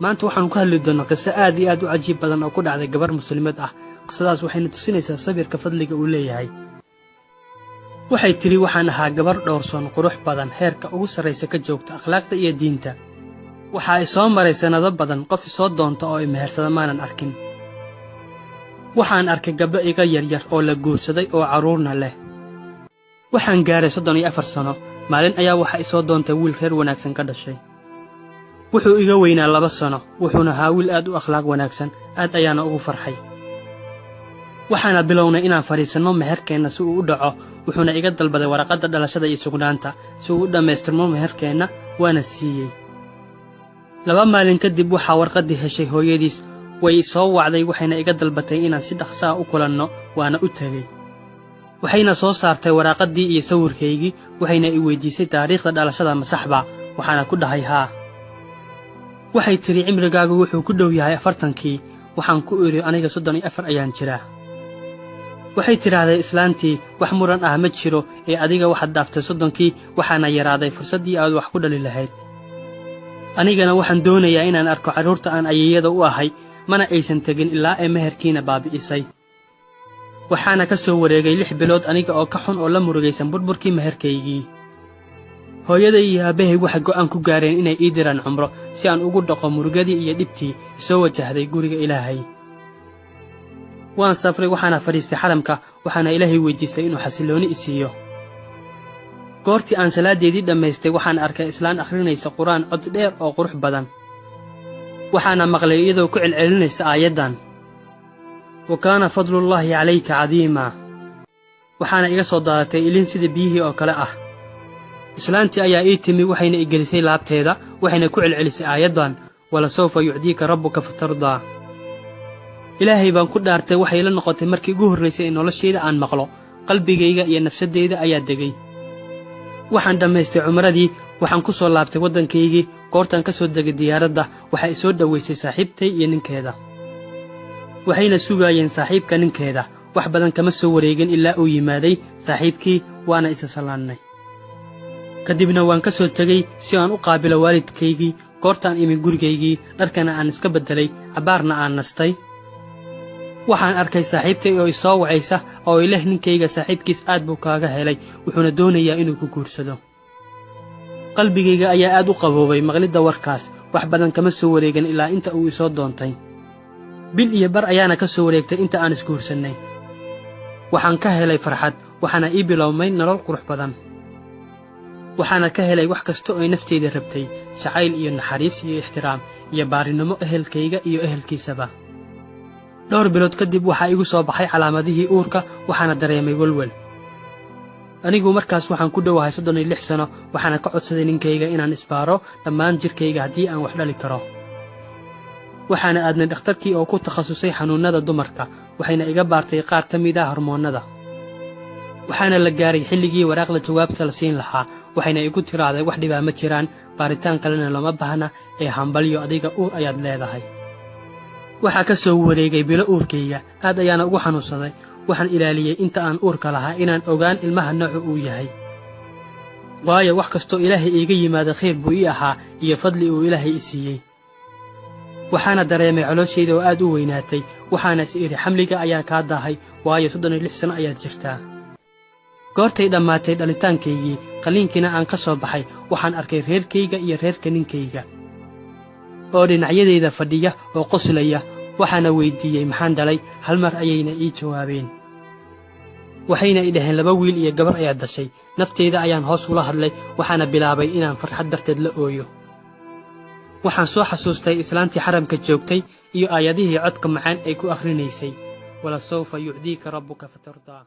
maanta waxaan ku hadli doonaa qiso aad iyo aad u cajiib badan oo ku dhacday gabar muslimad ah. qisadaas waxayna tusinaysaa sabirka fadliga uu leeyahay. waxay tiri waxaan ahaa gabar dhowrsoon qurux badan heerka ugu sarreysa ka joogta akhlaaqda iyo diinta. waxa ay soo maray sanado badan qof soo doonta oo mehersada maanan arkin. waxaan arkay gabdho iga yaryar oo la guursaday oo caruurna leh. waxaan gaaray 34 sano. maalin ayaa waxa ay soo doontay wiil reer wanaagsan ka dhashay. wuxuu iga weynaa 2 sano, wuxuuna ahaa wiil aad u akhlaaq wanaagsan, aad ayaana ugu farxay. waxaana bilownay inaan fariisano meherkeenna si uu u dhaco, wuxuuna iga dalbaday warqadda dhalashada iyo sugnaanta si uu u dhammaystirmo meherkeenna, waana siiyey. 2 maalin kadib waxaa warqaddii heshay hooyadiis, way soo wacday waxayna iga dalbatay inaan si dhaqso ah u kulanno, waana u tegey. waxayna soo saartay warqaddii iyo sawirkaygii, waxayna i weydiisay taariikhda dhalashada ma sax ba, waxaana ku dhahay haa. waxay tiri cimrigaagu wuxuu ku dhow yahay 40kii. waxaan ku iri aniga 34 ayaan jiraa. waxay tiraahday islaantii wax muran ah ma jiro ee adiga waxaad dhaaftay 30kii, waxaana yaraaday fursaddii aad wax ku dhali lahayd. anigana waxaan doonayaa inaan arko carruurta aan ayeeyada u ahay, mana aysan tegin ilaa ay meherkiina baabi'isay. waxaana ka soo wareegay 6 bilood aniga oo ka xun oo la murugaysan burburkii meherkaygii. hooyaday iyo aabbahay waxay go'aan ku gaareen inay ii diraan cumro si aan ugu dhaqo murugadii iyo dhibtii isoo wajahday guriga Ilaahay. waan safray waxaana fadhiistay xaramka, waxaana Ilaahay weydiistay inuu xasilooni i siiyo. goortii aan salaadeedii dhammaystay waxaan arkay islaan akhrinaysa quraan cod dheer oo qurux badan. waxaana maqlay iyadoo ku celcelinaysa aayaddan: wa kaana fadlullaahi calayka cadiima. waxaana iga soo daadatay ilin sida biyihii oo kale ah. islaantii ayaa ii timi, waxayna i gelisay laabteeda, waxayna ku celcelisay aayaddan: walasawfa yucdiika rabbuka fatardaa. ilaahay baan ku dhaartay, waxay la noqotay markii ugu horraysay ee noloshayda aan maqlo. qalbigayga iyo nafsadayda ayaa degay. waxaan dhammaystay cumradii, waxaan ku soo laabtay waddankaygii. goortaan ka soo degay diyaaradda waxay soo dhowaysay saaxiibtay iyo ninkeeda. waxayna sugaayeen saaxiibka ninkeeda. wax badan kama soo wareegin ilaa uu yimaaday saaxiibkii, waana isa salaannay. kadibna waan ka soo tegey si aan u qaabilo waalidkaygii. goortaan imi gurigaygii, dharkana aan iska beddelay, cabbaarna aan nastay. waxaan arkay saaxiibtay oo i soo wacaysa oo i leh ninkayga saaxiibkiis aad buu kaaga helay, wuxuuna doonayaa inuu ku guursado. qalbigayga ayaa aad u qaboobay maqlidda warkaas. wax badan kama soo wareegin ilaa inta uu i soo doontay. bil iyo bar ayaana ka soo wareegtay inta aan isguursannay. waxaan ka helay farxad, waxaana ii bilowmay nolol qurux badan. waxaana ka helay wax kasta oo nafteyda rabtay: jacayl iyo naxariis iyo ixtiraam iyo baarinimo ehelkayga iyo ehelkiisaba. dhowr bilood kadib waxaa igu soo baxay calaamadihii uurka, waxaana dareemay walwal. anigu markaas waxaan ku dhowahay 36 sano, waxaana ka codsaday ninkayga inaan isbaaro dhammaan jirkayga haddii aan wax dhali karo. waxaana aadnay dhakhtarkii oo ku takhasusay xanuunnada dumarka, waxayna iga baartay qaar ka mid ah hormoonnada. waxaana la gaaray xilligii waraaqda jawaabta la siin lahaa, waxayna igu tiraahday wax dhibaa ma jiraan, baaritaan kalena lama baahna, ee hambalyo adiga uur ayaad leedahay. waxaa ka soo wareegay bilo uurkayga, aad ayaana ugu xanuunsaday. waxaan ilaaliyey inta aan uurka lahaa inaan ogaan ilmaha noocu uu yahay, waayo wax kastoo Ilaahay iiga yimaada khayr buu ii ahaa iyo fadli uu Ilaahay i siiyey. waxaana dareemay calooshayda oo aad u weynaatay, waxaana is idhi xamliga ayaa kaa daahay, waayo 36 sano ayaad jirtaa. goortay dhammaatay dhalitaankaygii, qalliinkiina aan ka soo baxay, waxaan arkay reerkayga iyo reerka ninkayga oo dhinacyadayda fadhiya oo qoslaya. waxaana weydiiyey maxaan dhalay, hal mar ayayna ii jawaabeen. waxayna i dhaheen 2 wiil iyo gabar ayaad dhashay. nafteyda ayaan hoos ula hadlay, waxaana bilaabay inaan farxad darteed la ooyo. waxaan soo xasuustay islaantii xaramka joogtay iyo aayadihii codka macaan ay ku akhrinaysay: walasawfa yucdiika rabbuka fatardaa.